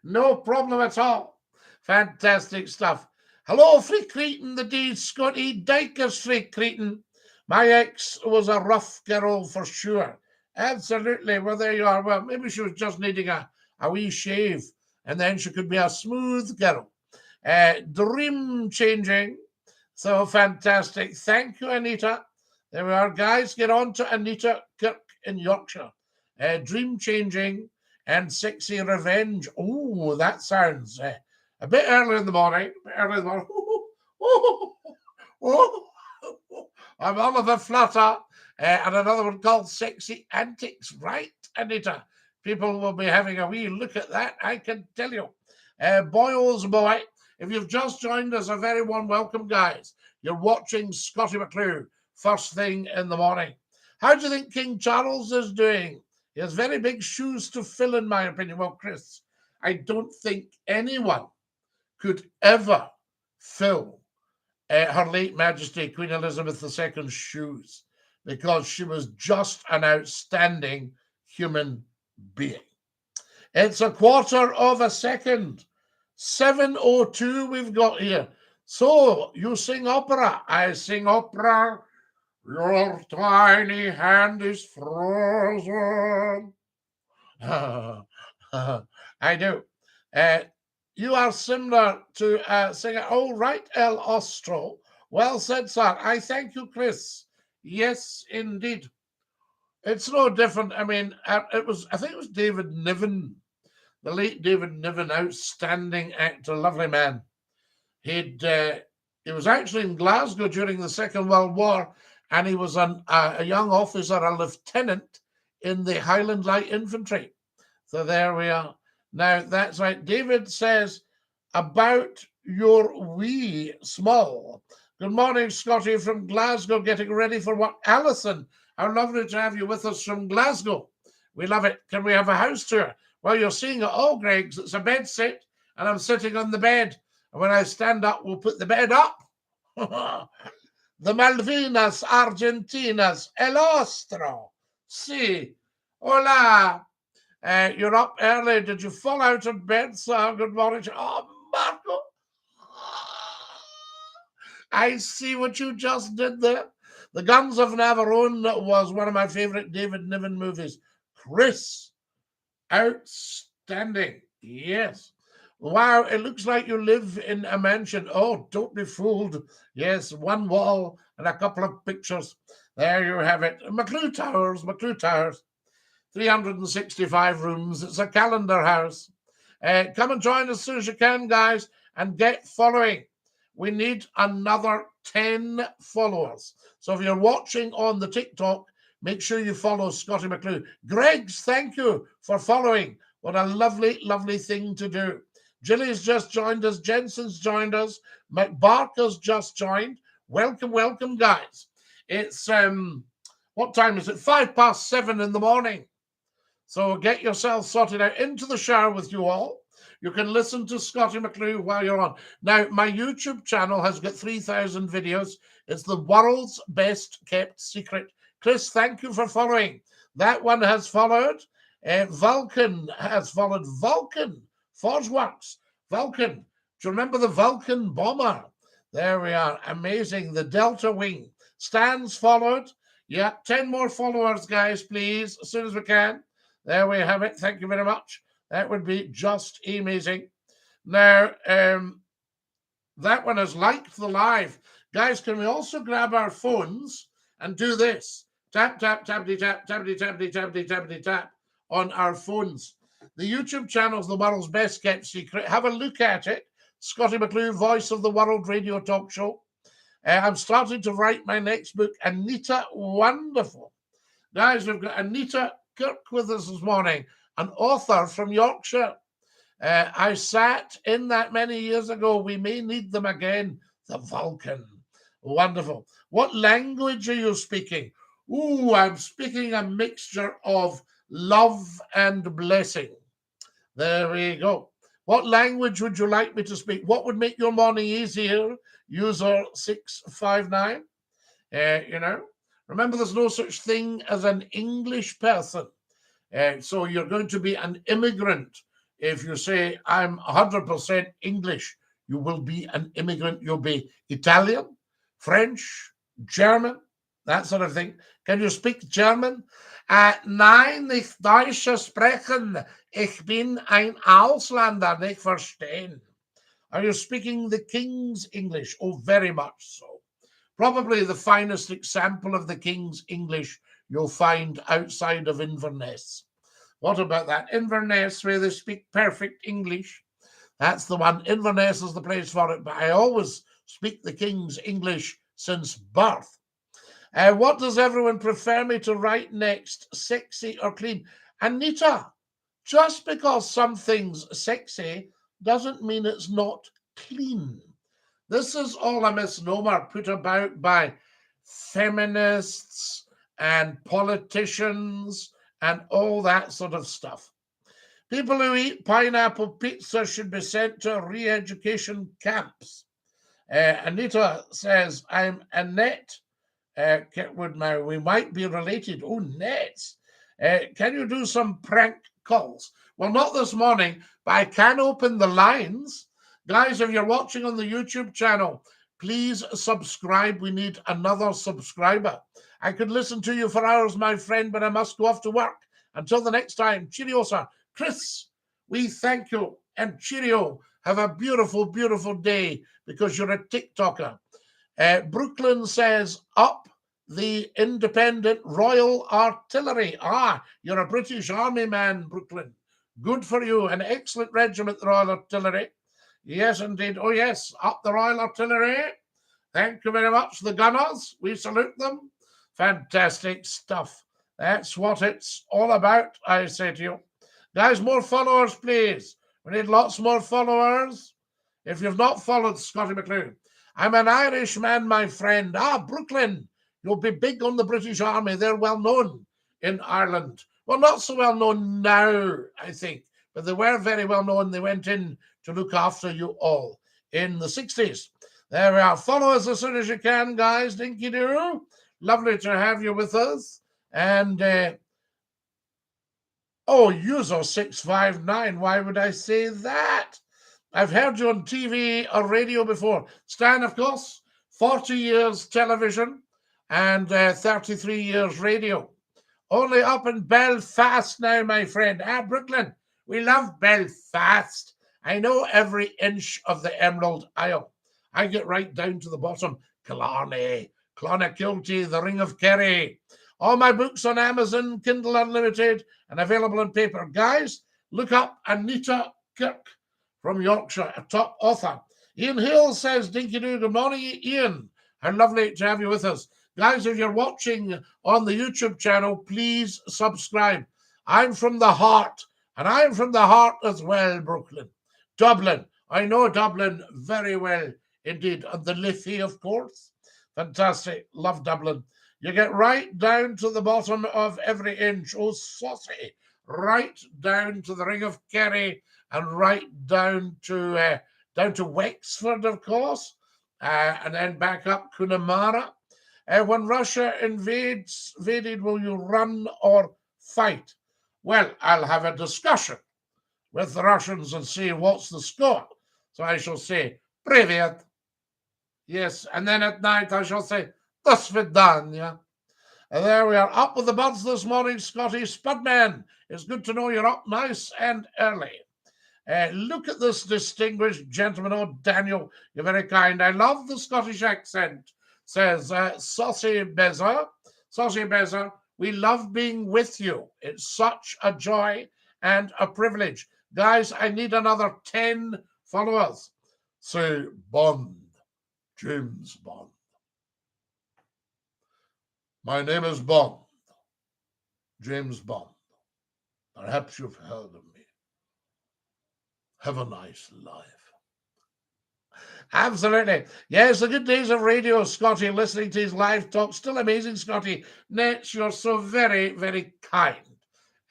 No problem at all. Fantastic stuff. Hello, Free Cretin, the D, Scotty Dykers, Free Cretin. My ex was a rough girl for sure. Absolutely. Well, there you are. Well, maybe she was just needing a wee shave, and then she could be a smooth girl. Dream changing. So fantastic. Thank you, Anita. There we are, guys. Get on to Anita Kirk in Yorkshire. Dream changing and sexy revenge. Oh, that sounds a bit early in the morning. I'm Oliver Flutter, and another one called Sexy Antics. Right, Anita? People will be having a wee look at that, I can tell you. Boyles boy, if you've just joined us, a very warm welcome, guys. You're watching Scottie McClue first thing in the morning. How do you think King Charles is doing? He has very big shoes to fill, in my opinion. Well, Chris, I don't think anyone could ever fill Her late Majesty Queen Elizabeth II's shoes, because she was just an outstanding human being. It's a quarter of a second. 7:02 we've got here. So, you sing opera. I sing opera. Your tiny hand is frozen. I do. You are similar to a singer. Oh, right, El Ostro. Well said, sir. I thank you, Chris. Yes, indeed. It's no different. I mean, I think it was David Niven, the late David Niven, outstanding actor, lovely man. He was actually in Glasgow during the Second World War, and he was a young officer, a lieutenant in the Highland Light Infantry. So there we are. Now, that's right. David says, about your wee small. Good morning, Scotty, from Glasgow, getting ready for work. Alison, how lovely to have you with us from Glasgow. We love it. Can we have a house tour? Well, you're seeing it all, Greggs. It's a bed sit, and I'm sitting on the bed. And when I stand up, we'll put the bed up. The Malvinas Argentinas, El Ostro. Si. Hola. You're up early. Did you fall out of bed, sir? Good morning. Oh, Marco. I see what you just did there. The Guns of Navarone was one of my favorite David Niven movies. Chris, outstanding. Yes. Wow, it looks like you live in a mansion. Oh, don't be fooled. Yes, one wall and a couple of pictures. There you have it. McClue Towers, McClue Towers. 365 rooms. It's a calendar house. Come and join us as soon as you can, guys, and get following. We need another 10 followers. So if you're watching on the TikTok, make sure you follow Scottie McClue. Greggs, thank you for following. What a lovely, lovely thing to do. Jilly's just joined us. Jensen's joined us. McBarker's just joined. Welcome, welcome, guys. It's, what time is it? 7:05 in the morning. So get yourself sorted out, into the shower with you all. You can listen to Scottie McClue while you're on. Now, my YouTube channel has got 3,000 videos. It's the world's best kept secret. Chris, thank you for following. That one has followed. Vulcan has followed. Vulcan, Forgeworks. Vulcan. Do you remember the Vulcan bomber? There we are. Amazing. The Delta Wing. Stan's followed. Yeah, 10 more followers, guys, please, as soon as we can. There we have it. Thank you very much. That would be just amazing. Now, that one has liked the live. Guys, can we also grab our phones and do this? Tap, tap, tappity, tap, tappity, tappity, tappity, tappity, tap on our phones. The YouTube channel is the world's best kept secret. Have a look at it. Scottie McClue, voice of the world radio talk show. I'm starting to write my next book, Anita. Wonderful. Guys, we've got Anita Kirk with us this morning, an author from Yorkshire. I sat in that many years ago. We may need them again. The Vulcan. Wonderful. What language are you speaking? Ooh, I'm speaking a mixture of love and blessing. There we go. What language would you like me to speak? What would make your morning easier? User 659. Remember, there's no such thing as an English person. So you're going to be an immigrant. If you say, I'm 100% English, you will be an immigrant. You'll be Italian, French, German, that sort of thing. Can you speak German? Nein, ich Deutsche sprechen. Ich bin ein Ausländer, nicht verstehen. Are you speaking the King's English? Oh, very much so. Probably the finest example of the King's English you'll find outside of Inverness. What about that? Inverness, where they speak perfect English. That's the one. Inverness is the place for it, but I always speak the King's English since birth. What does everyone prefer me to write next? Sexy or clean? Anita, just because something's sexy doesn't mean it's not clean. This is all a misnomer put about by feminists and politicians and all that sort of stuff. People who eat pineapple pizza should be sent to re-education camps. Anita says, I'm Annette Kirkwood now. We might be related. Oh, Nets. Can you do some prank calls? Well, not this morning, but I can open the lines. Guys, if you're watching on the YouTube channel, please subscribe. We need another subscriber. I could listen to you for hours, my friend, but I must go off to work. Until the next time, cheerio, sir. Chris, we thank you, and cheerio. Have a beautiful, beautiful day, because you're a TikToker. Brooklyn says, up the independent Royal Artillery. Ah, you're a British Army man, Brooklyn. Good for you. An excellent regiment, the Royal Artillery. Yes, indeed. Oh, yes, up the Royal Artillery. Thank you very much. The gunners, we salute them. Fantastic stuff. That's what it's all about, I say to you. Guys, more followers, please. We need lots more followers. If you've not followed Scottie McClue, I'm an Irishman, my friend. Ah, Brooklyn, you'll be big on the British Army. They're well known in Ireland. Well, not so well known now, I think, but they were very well known. They went in to look after you all in the 60s. There we are. Follow us as soon as you can, guys. Dinky-Doo. Lovely to have you with us. And, user 659. Why would I say that? I've heard you on TV or radio before. Stan, of course, 40 years television and 33 years radio. Only up in Belfast now, my friend. Brooklyn, we love Belfast. I know every inch of the Emerald Isle. I get right down to the bottom. Killarney, Clonakilty, the Ring of Kerry. All my books on Amazon, Kindle Unlimited, and available in paper. Guys, look up Anita Kirk from Yorkshire, a top author. Ian Hill says, Dinky-Doo, good morning, Ian. How lovely to have you with us. Guys, if you're watching on the YouTube channel, please subscribe. I'm from the heart, and I'm from the heart as well, Brooklyn. Dublin. I know Dublin very well indeed. And the Liffey, of course. Fantastic. Love Dublin. You get right down to the bottom of every inch. Oh, saucy. Right down to the Ring of Kerry and right down to Wexford, of course. And then back up Connemara. When Russia invaded, will you run or fight? Well, I'll have a discussion with the Russians and see what's the score. So I shall say, Привет. Yes, and then at night I shall say, "Das Vidania." And there we are, up with the buds this morning, Scotty Spudman. It's good to know you're up nice and early. Look at this distinguished gentleman. Oh, Daniel, you're very kind. I love the Scottish accent, says Saucy Bezza. Saucy Bezza, we love being with you. It's such a joy and a privilege. Guys, I need another 10 followers. Say Bond, James Bond. My name is Bond, James Bond. Perhaps you've heard of me. Have a nice life. Absolutely. Yes, the good days of radio, Scotty, listening to his live talk. Still amazing, Scotty. Nets, you're so very, very kind.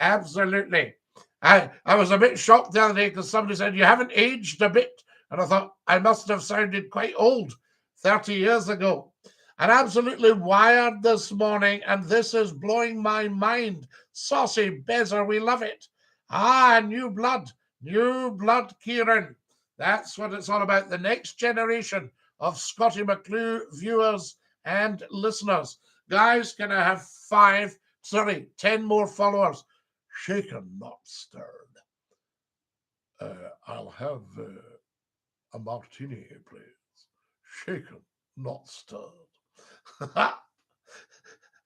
Absolutely. I was a bit shocked the other day because somebody said, you haven't aged a bit. And I thought, I must have sounded quite old 30 years ago. And absolutely wired this morning, and this is blowing my mind. Saucy Bezzer, we love it. Ah, new blood, Kieran. That's what it's all about. The next generation of Scottie McClue viewers and listeners. Guys, can I have 10 more followers? Shaken, not stirred. I'll have a martini, please. Shaken, not stirred.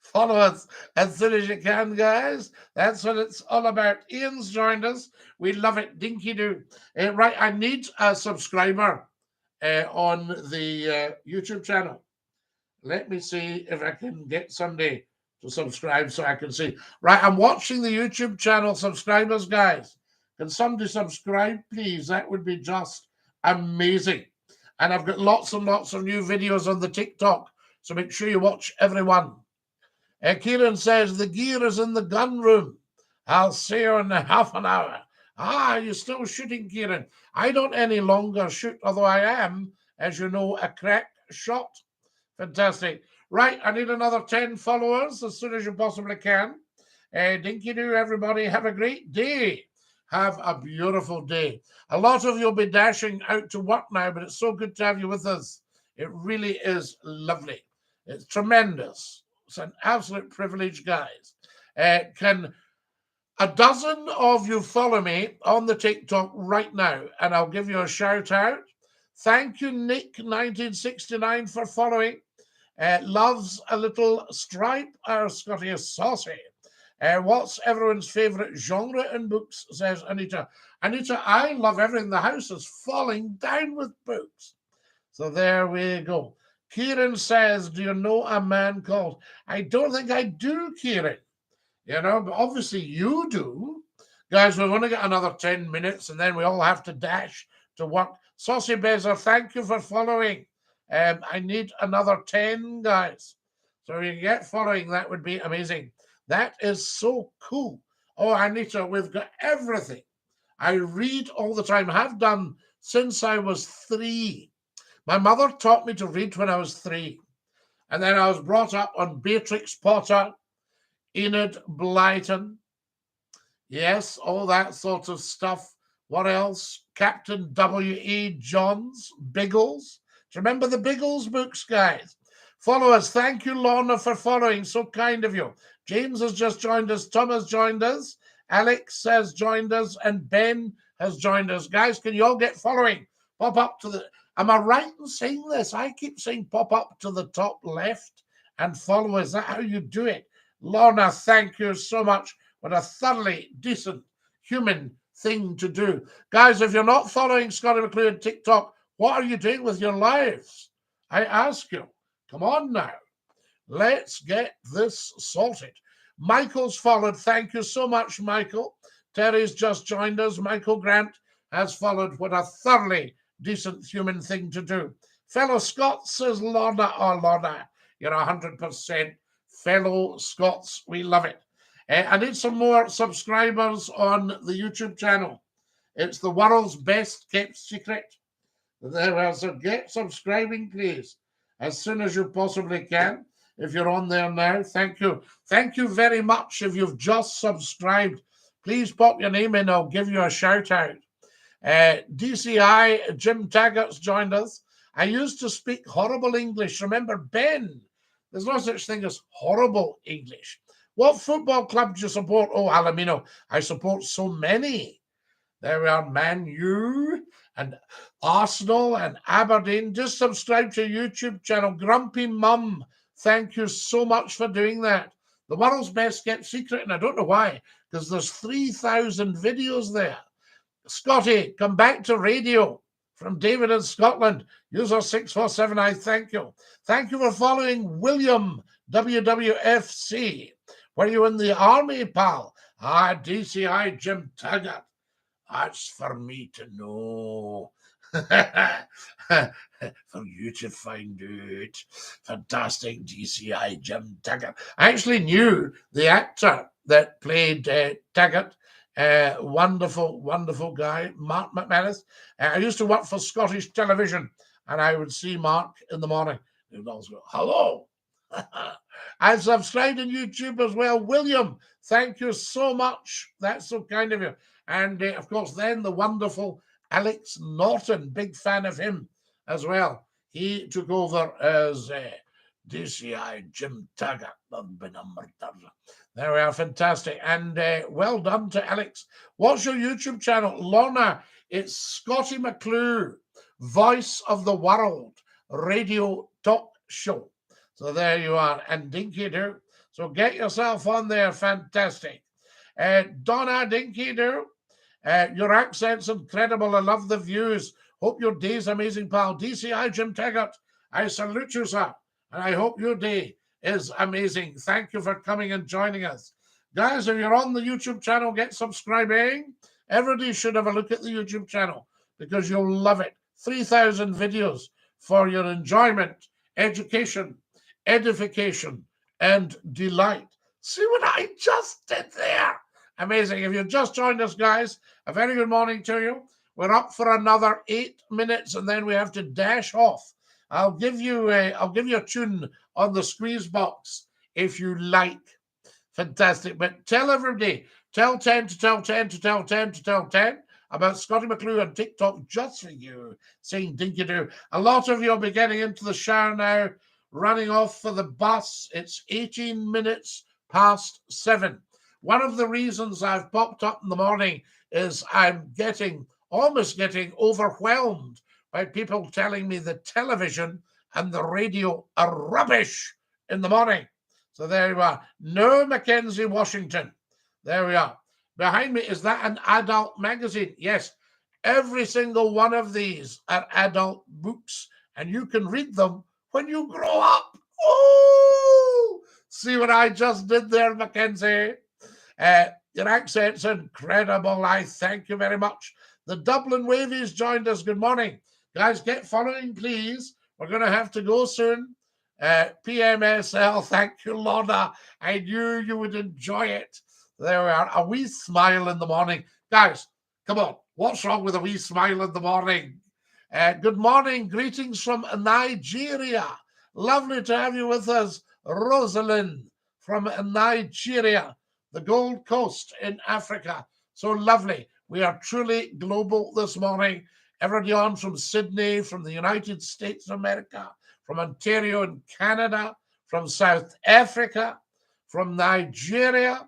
Follow us as soon as you can, guys. That's what it's all about. Ian's joined us. We love it. Dinky-Doo. Right, I need a subscriber on the YouTube channel. Let me see if I can get somebody to subscribe so I can see. Right, I'm watching the YouTube channel. Subscribers, guys. Can somebody subscribe, please? That would be just amazing. And I've got lots and lots of new videos on the TikTok. So make sure you watch everyone. Kieran says, the gear is in the gun room. I'll see you in half an hour. Ah, you're still shooting, Kieran. I don't any longer shoot, although I am, as you know, a crack shot. Fantastic. Right, I need another 10 followers as soon as you possibly can. Dinky-Doo, everybody. Have a great day. Have a beautiful day. A lot of you will be dashing out to work now, but it's so good to have you with us. It really is lovely. It's tremendous. It's an absolute privilege, guys. Can a dozen of you follow me on the TikTok right now, and I'll give you a shout out. Thank you, Nick1969, for following. Loves a little stripe. Our Scotty is saucy. What's everyone's favourite genre in books, says Anita. Anita, I love everything. The house is falling down with books. So there we go. Kieran says, do you know a man called? I don't think I do, Kieran. You know, but obviously you do. Guys, we've only got another 10 minutes and then we all have to dash to work. Saucy Bezer, thank you for following. I need another 10, guys. So if you can get following, that would be amazing. That is so cool. Oh, Anita, we've got everything. I read all the time, have done since I was 3. My mother taught me to read when I was 3. And then I was brought up on Beatrix Potter, Enid Blyton. Yes, all that sort of stuff. What else? Captain W.E. Johns, Biggles. Do you remember the Biggles books, guys? Follow us. Thank you, Lorna, for following. So kind of you. James has just joined us. Tom has joined us. Alex has joined us. And Ben has joined us. Guys, can you all get following? Pop up to the... Am I right in saying this? I keep saying pop up to the top left and follow. Is that how you do it? Lorna, thank you so much. What a thoroughly decent human thing to do. Guys, if you're not following Scottie McClue on TikTok, what are you doing with your lives? I ask you. Come on now. Let's get this sorted. Michael's followed. Thank you so much, Michael. Terry's just joined us. Michael Grant has followed. What a thoroughly decent human thing to do. Fellow Scots, says Lorna. Oh, Lorna, you're 100% fellow Scots. We love it. I need some more subscribers on the YouTube channel. It's the world's best kept secret. There, so get subscribing, please, as soon as you possibly can. If you're on there now, thank you. Thank you very much. If you've just subscribed, please pop your name in. I'll give you a shout out. DCI, Jim Taggart's joined us. I used to speak horrible English. Remember, Ben? There's no such thing as horrible English. What football club do you support? Oh, Alamino. I support so many. There we are, Man U and Arsenal and Aberdeen. Just subscribe to YouTube channel. Grumpy Mum, thank you so much for doing that. The world's best kept secret, and I don't know why, because there's 3,000 videos there. Scotty, come back to radio. From David in Scotland, user 647, I thank you. Thank you for following William, WWFC. Were you in the army, pal? DCI Jim Taggart. That's for me to know. For you to find out. Fantastic, DCI Jim Taggart. I actually knew the actor that played Taggart. Wonderful, wonderful guy, Mark McManus. I used to work for Scottish television, and I would see Mark in the morning. He would always go, hello. I've subscribed on YouTube as well. William, thank you so much. That's so kind of you. And, of course, then the wonderful Alex Norton, big fan of him as well. He took over as DCI Jim Taggart. There we are, fantastic. And well done to Alex. What's your YouTube channel? Lorna, it's Scottie McClue, Voice of the World, radio talk show. So there you are. And Dinky-Doo. So get yourself on there. Fantastic. Donna Dinky-Doo, your accent's incredible. I love the views. Hope your day's amazing, pal. DCI Jim Taggart, I salute you, sir. And I hope your day is amazing. Thank you for coming and joining us. Guys, if you're on the YouTube channel, get subscribing. Everybody should have a look at the YouTube channel because you'll love it. 3,000 videos for your enjoyment, education, edification, and delight. See what I just did there? Amazing. If you've just joined us, guys, a very good morning to you. We're up for another 8 minutes, and then we have to dash off. I'll give you a tune on the squeeze box if you like. Fantastic. But tell everybody, tell 10 to tell 10 to tell 10 to tell 10 about Scottie McClue on TikTok just for you, saying Dinky-Doo. A lot of you will be getting into the shower now, running off for the bus. It's 18 minutes past 7. One of the reasons I've popped up in the morning is I'm almost getting overwhelmed by people telling me the television and the radio are rubbish in the morning. So there you are. No Mackenzie Washington. There we are. Behind me, is that an adult magazine? Yes. Every single one of these are adult books, and you can read them when you grow up. Oh, see what I just did there, Mackenzie? Your accent's incredible. I thank you very much. The Dublin Wavies joined us. Good morning. Guys, get following, please. We're going to have to go soon. PMSL, thank you, Lorna. I knew you would enjoy it. There we are. A wee smile in the morning. Guys, come on. What's wrong with a wee smile in the morning? Good morning. Greetings from Nigeria. Lovely to have you with us, Rosalind from Nigeria, the Gold Coast in Africa. So lovely. We are truly global this morning. Everybody on from Sydney, from the United States of America, from Ontario in Canada, from South Africa, from Nigeria.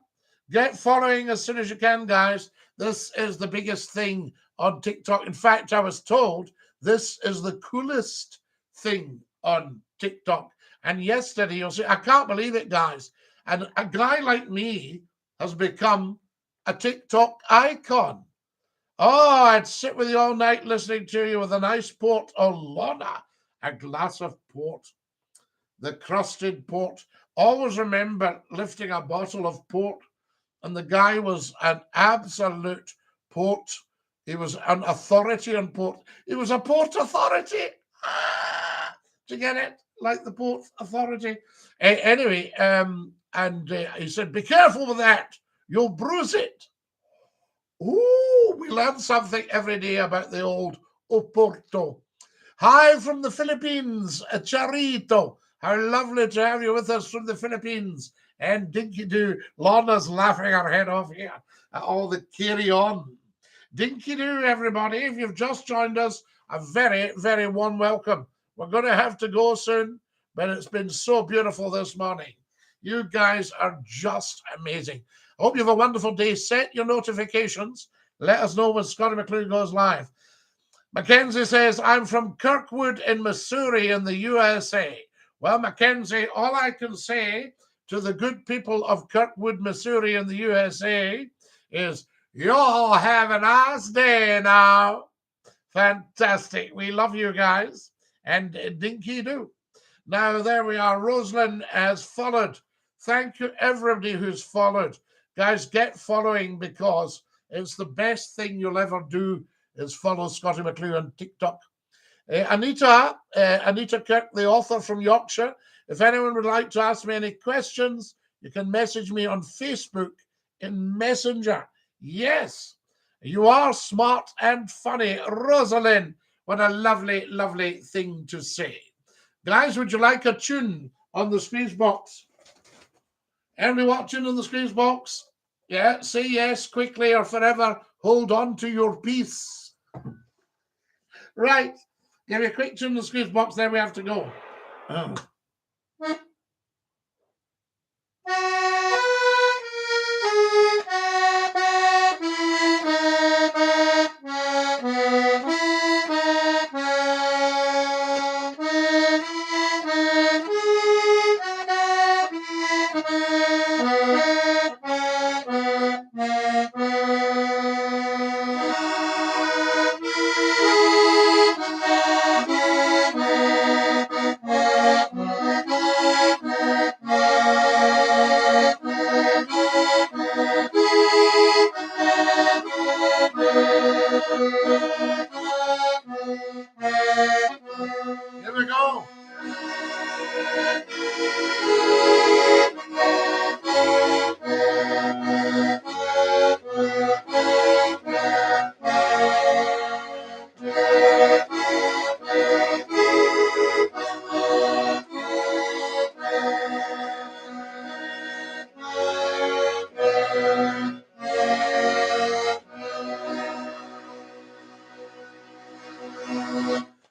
Get following as soon as you can, guys. This is the biggest thing on TikTok. In fact, I was told this is the coolest thing on TikTok. And yesterday, you'll see, I can't believe it, guys. And a guy like me has become a TikTok icon. Oh, I'd sit with you all night listening to you with a nice port. Oh, Lorna, a glass of port. The crusted port. Always remember lifting a bottle of port, and the guy was an absolute port. He was an authority on port. He was a port authority. Do you get it? Like the port authority. Anyway, he said, be careful with that. You'll bruise it. Ooh, we learn something every day about the old Oporto. Hi from the Philippines, Charito. How lovely to have you with us from the Philippines. And Dinky-Doo, Lorna's laughing her head off here at all the carry on. Dinky-Doo, everybody, if you've just joined us, a very, very warm welcome. We're going to have to go soon, but it's been so beautiful this morning. You guys are just amazing. I hope you have a wonderful day. Set your notifications. Let us know when Scottie McClue goes live. Mackenzie says, I'm from Kirkwood in Missouri in the USA. Well, Mackenzie, all I can say to the good people of Kirkwood, Missouri in the USA is, you all have a nice day now. Fantastic. We love you guys. And Dinky-Doo. Now, there we are. Rosalind has followed. Thank you, everybody who's followed. Guys, get following, because it's the best thing you'll ever do is follow Scottie McClue on TikTok. Anita Kirk, the author from Yorkshire. If anyone would like to ask me any questions, you can message me on Facebook in Messenger. Yes, you are smart and funny. Rosalind, what a lovely, lovely thing to say. Guys, would you like a tune on the squeeze box? Everybody watching on the squeeze box? Yeah, say yes quickly or forever. Hold on to your peace. Right. Give me a quick tune on the squeeze box, then we have to go. Oh. Here we go.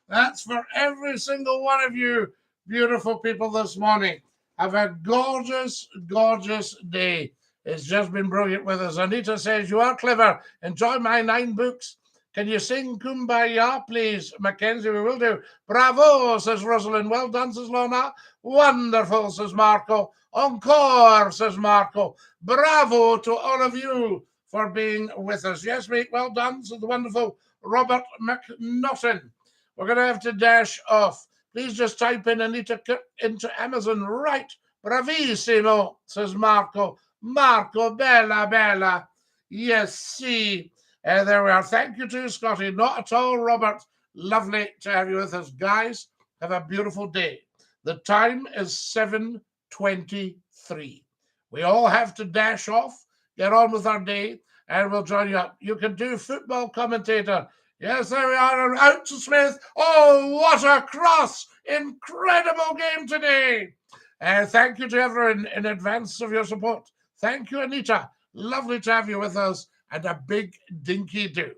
That's for every single one of you beautiful people this morning. Have a gorgeous, gorgeous day. It's just been brilliant with us. Anita says, you are clever. Enjoy my 9 books. Can you sing Kumbaya, please? Mackenzie, we will do. Bravo, says Rosalind. Well done, says Lorna. Wonderful, says Marco. Encore, says Marco. Bravo to all of you for being with us. Yes, mate, well done, says the wonderful Robert McNaughton. We're going to have to dash off. Please just type in Anita into Amazon. Right. Bravissimo, says Marco. Marco, bella, bella. Yes, see. There we are. Thank you to Scottie. Not at all, Robert. Lovely to have you with us. Guys, have a beautiful day. The time is 7:23. We all have to dash off, get on with our day, and we'll join you up. You can do football commentator. Yes, there we are. Out to Smith. Oh, what a cross. Incredible game today. Thank you to everyone in advance of your support. Thank you, Anita. Lovely to have you with us. And a big Dinky-Doo.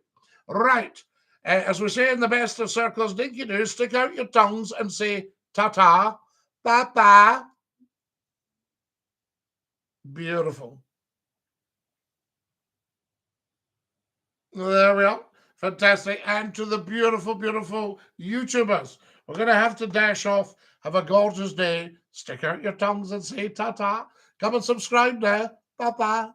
Right. As we say in the best of circles, Dinky-Doo, stick out your tongues and say ta-ta, ba-ba. Beautiful. There we are. Fantastic. And to the beautiful, beautiful YouTubers, we're going to have to dash off. Have a gorgeous day. Stick out your tongues and say ta-ta. Come and subscribe there. Bye-bye.